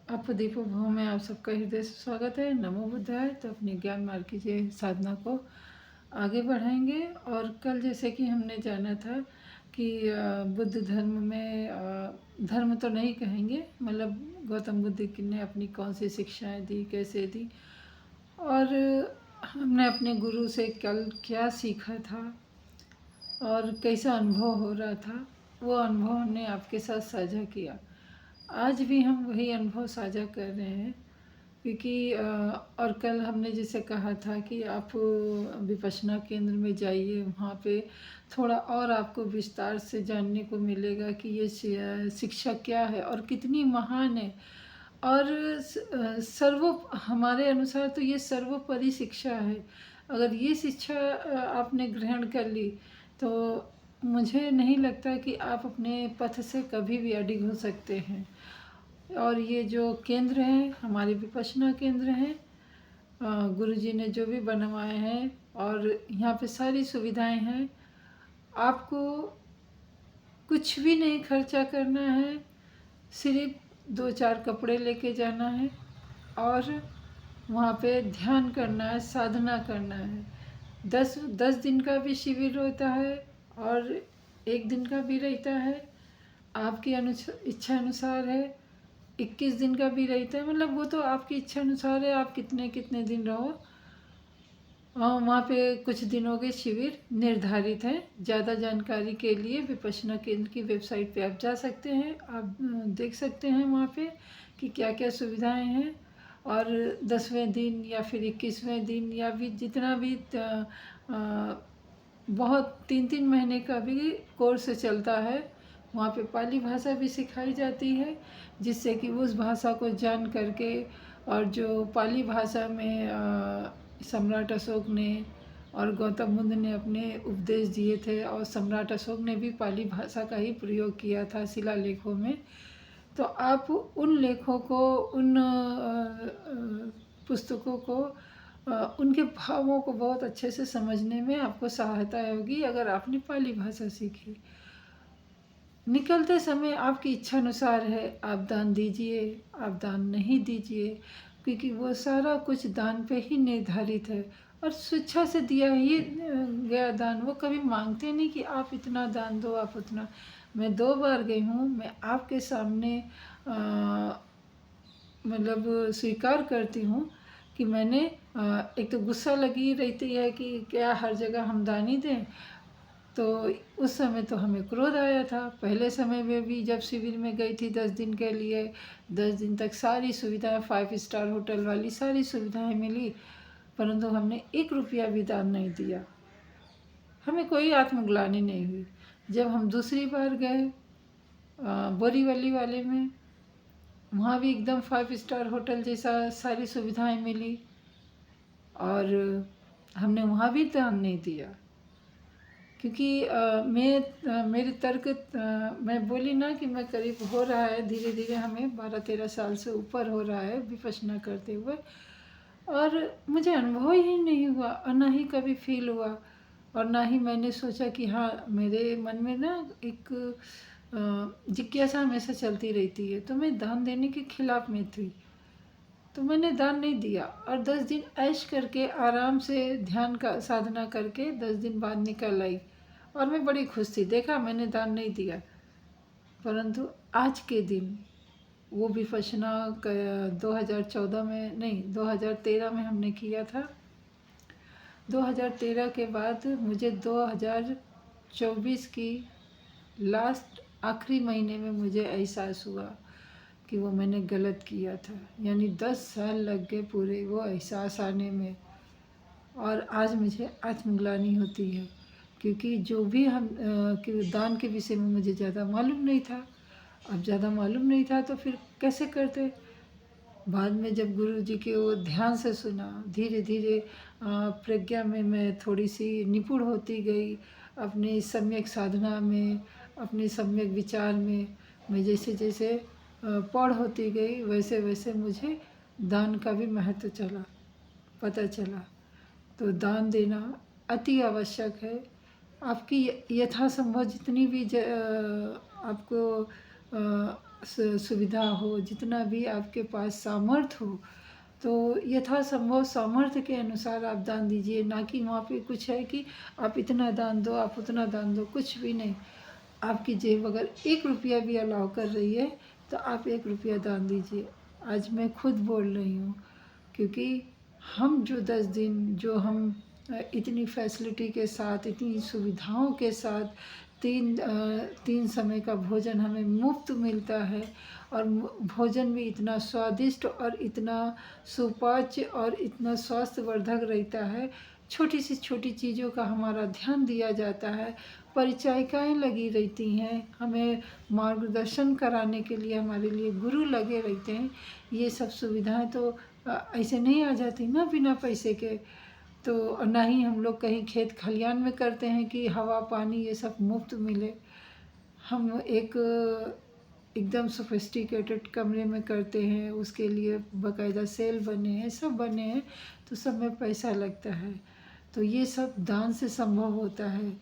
आप दीपो भव में आप सबका हृदय से स्वागत है। नमो बुद्धाय। तो अपनी ज्ञान मार्ग की साधना को आगे बढ़ाएंगे। और कल जैसे कि हमने जाना था कि बुद्ध धर्म में धर्म तो नहीं कहेंगे, मतलब गौतम बुद्ध ने अपनी कौन सी शिक्षाएं दी, कैसे दी, और हमने अपने गुरु से कल क्या सीखा था और कैसा अनुभव हो रहा था, वो अनुभव हमने आपके साथ साझा किया। आज भी हम वही अनुभव साझा कर रहे हैं क्योंकि और कल हमने जैसे कहा था कि आप विपश्यना केंद्र में जाइए, वहाँ पे थोड़ा और आपको विस्तार से जानने को मिलेगा कि ये शिक्षा क्या है और कितनी महान है। और हमारे अनुसार तो ये सर्वोपरि शिक्षा है। अगर ये शिक्षा आपने ग्रहण कर ली तो मुझे नहीं लगता कि आप अपने पथ से कभी भी अडिग हो सकते हैं। और ये जो केंद्र हैं हमारे विपश्यना केंद्र हैं, गुरुजी ने जो भी बनवाए हैं, और यहाँ पे सारी सुविधाएं हैं। आपको कुछ भी नहीं खर्चा करना है, सिर्फ 2-4 कपड़े लेके जाना है और वहाँ पे ध्यान करना है, साधना करना है। 10 दिन का भी शिविर होता है और 1 दिन का भी रहता है, आपकी इच्छा अनुसार है। 21 दिन का भी रहता है, मतलब वो तो आपकी इच्छा अनुसार है, आप कितने कितने दिन रहो। वहाँ पे कुछ दिनों के शिविर निर्धारित हैं। ज़्यादा जानकारी के लिए विपश्यना केंद्र की वेबसाइट पे आप जा सकते हैं। आप देख सकते हैं वहाँ पे कि क्या क्या सुविधाएं हैं। और 10वें दिन या फिर 21वें दिन या भी जितना भी बहुत 3-3 महीने का भी कोर्स चलता है, वहाँ पे पाली भाषा भी सिखाई जाती है, जिससे कि उस भाषा को जान करके, और जो पाली भाषा में सम्राट अशोक ने और गौतम बुद्ध ने अपने उपदेश दिए थे, और सम्राट अशोक ने भी पाली भाषा का ही प्रयोग किया था शिलालेखों में। तो आप उन लेखों को, उन पुस्तकों को, उनके भावों को बहुत अच्छे से समझने में आपको सहायता होगी अगर आपने पाली भाषा सीखी। निकलते समय आपकी इच्छा अनुसार है, आप दान दीजिए, आप दान नहीं दीजिए, क्योंकि वो सारा कुछ दान पे ही निर्धारित है। और स्वेच्छा से दिया ही गया दान, वो कभी मांगते नहीं कि आप इतना दान दो, आप उतना। मैं 2 बार गई हूँ, मैं आपके सामने मतलब स्वीकार करती हूँ कि मैंने एक तो गुस्सा लगी रहती है कि क्या हर जगह हम दान ही दें। तो उस समय तो हमें क्रोध आया था। पहले समय में भी जब शिविर में गई थी 10 दिन के लिए, 10 दिन तक सारी सुविधाएं, 5 स्टार होटल वाली सारी सुविधाएं मिली, परंतु हमने 1 रुपया भी दान नहीं दिया। हमें कोई आत्मग्लानि नहीं हुई। जब हम दूसरी बार गए बोरीवली वाले में, वहाँ भी एकदम 5 स्टार होटल जैसा सारी सुविधाएं मिली, और हमने वहाँ भी दान नहीं दिया। क्योंकि मेरे तर्क, मैं बोली ना कि मैं करीब हो रहा है, धीरे धीरे हमें 12-13 साल से ऊपर हो रहा है विपश्यना करते हुए, और मुझे अनुभव ही नहीं हुआ और ना ही कभी फील हुआ, और ना ही मैंने सोचा कि हाँ, मेरे मन में ना एक जिज्ञासा हमेशा चलती रहती है, तो मैं दान देने के खिलाफ में थी, तो मैंने दान नहीं दिया। और 10 दिन ऐश करके आराम से ध्यान का साधना करके 10 दिन बाद निकल आई, और मैं बड़ी खुश थी। देखा, मैंने दान नहीं दिया। परंतु आज के दिन वो विपश्यना 2014 में नहीं, 2013 में हमने किया था। 2013 के बाद मुझे 2024 की लास्ट आखिरी महीने में मुझे एहसास हुआ कि वो मैंने गलत किया था। यानी 10 साल लग गए पूरे वो एहसास आने में, और आज मुझे आत्मग्लानि होती है, क्योंकि जो भी हम कि दान के विषय में मुझे ज़्यादा मालूम नहीं था। अब ज़्यादा मालूम नहीं था तो फिर कैसे करते। बाद में जब गुरु जी के वो ध्यान से सुना, धीरे धीरे प्रज्ञा में मैं थोड़ी सी निपुण होती गई, अपनी सम्यक साधना में, अपने सम्यक विचार में मैं जैसे जैसे पौढ़ होती गई, वैसे वैसे मुझे दान का भी महत्व पता चला। तो दान देना अति आवश्यक है। आपकी यथासंभव जितनी भी आपको सुविधा हो, जितना भी आपके पास सामर्थ्य हो, तो यथासंभव सामर्थ्य के अनुसार आप दान दीजिए। ना कि वहाँ पे कुछ है कि आप इतना दान दो, आप उतना दान दो, कुछ भी नहीं। आपकी जेब अगर 1 रुपया भी अलाउ कर रही है तो आप 1 रुपया दान दीजिए। आज मैं खुद बोल रही हूँ, क्योंकि हम जो 10 दिन जो हम इतनी फैसिलिटी के साथ, इतनी सुविधाओं के साथ 3 समय का भोजन हमें मुफ्त मिलता है, और भोजन भी इतना स्वादिष्ट और इतना सुपाच्य और इतना स्वास्थ्यवर्धक रहता है। छोटी सी छोटी चीज़ों का हमारा ध्यान दिया जाता है, परिचारिकाएँ लगी रहती हैं, हमें मार्गदर्शन कराने के लिए हमारे लिए गुरु लगे रहते हैं। ये सब सुविधाएं तो ऐसे नहीं आ जाती ना बिना पैसे के। तो ना ही हम लोग कहीं खेत खलियान में करते हैं कि हवा पानी ये सब मुफ्त मिले। हम एकदम सोफिस्टिकेटेड कमरे में करते हैं, उसके लिए बाकायदा सेल बने हैं, सब बने हैं, तो सब में पैसा लगता है। तो ये सब दान से संभव होता है।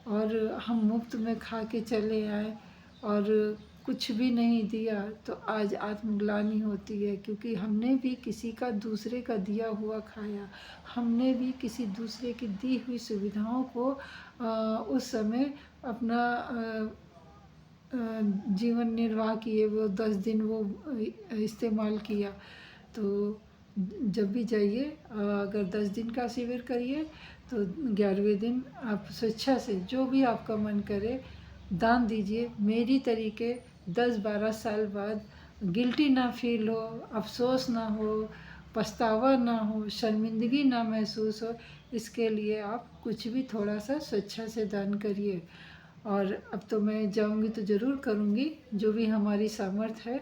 और हम मुफ्त में खा के चले आए और कुछ भी नहीं दिया तो आज आत्मग्लानि होती है, क्योंकि हमने भी किसी का दूसरे का दिया हुआ खाया, हमने भी किसी दूसरे की दी हुई सुविधाओं को उस समय अपना जीवन निर्वाह किए, वो 10 दिन वो इस्तेमाल किया। तो जब भी जाइए, अगर 10 दिन का शिविर करिए तो 11वें दिन आप स्वेच्छा से जो भी आपका मन करे दान दीजिए। मेरी तरीके 10-12 साल बाद गिल्टी ना फील हो, अफसोस ना हो, पछतावा ना हो, शर्मिंदगी ना महसूस हो, इसके लिए आप कुछ भी थोड़ा सा स्वेच्छा से दान करिए। और अब तो मैं जाऊंगी तो ज़रूर करूंगी, जो भी हमारी सामर्थ्य है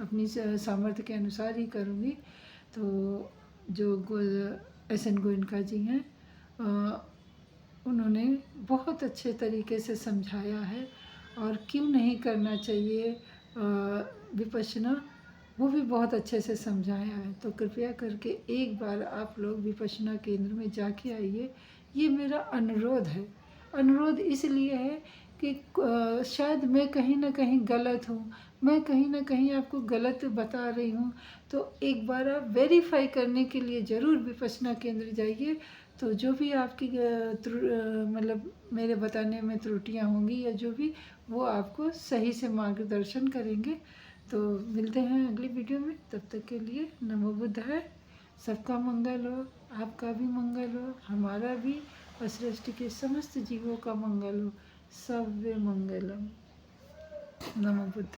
अपनी सामर्थ्य के अनुसार ही करूंगी। तो जो SN गोयनका जी हैं, उन्होंने बहुत अच्छे तरीके से समझाया है, और क्यों नहीं करना चाहिए विपश्यना, वो भी बहुत अच्छे से समझाया है। तो कृपया करके एक बार आप लोग विपश्यना केंद्र में जाके आइए, ये मेरा अनुरोध है। अनुरोध इसलिए है कि शायद मैं कहीं ना कहीं गलत हूँ, मैं कहीं ना कहीं आपको गलत बता रही हूँ, तो एक बार आप वेरीफाई करने के लिए ज़रूर विपश्यना केंद्र जाइए। तो जो भी आपकी मतलब मेरे बताने में त्रुटियां होंगी या जो भी, वो आपको सही से मार्गदर्शन करेंगे। तो मिलते हैं अगली वीडियो में, तब तक के लिए नमो बुद्धाय। सबका मंगल हो, आपका भी मंगल हो, हमारा भी, और सृष्टि के समस्त जीवों का मंगल हो। सर्वे मंगलम। नमो बुद्धाय।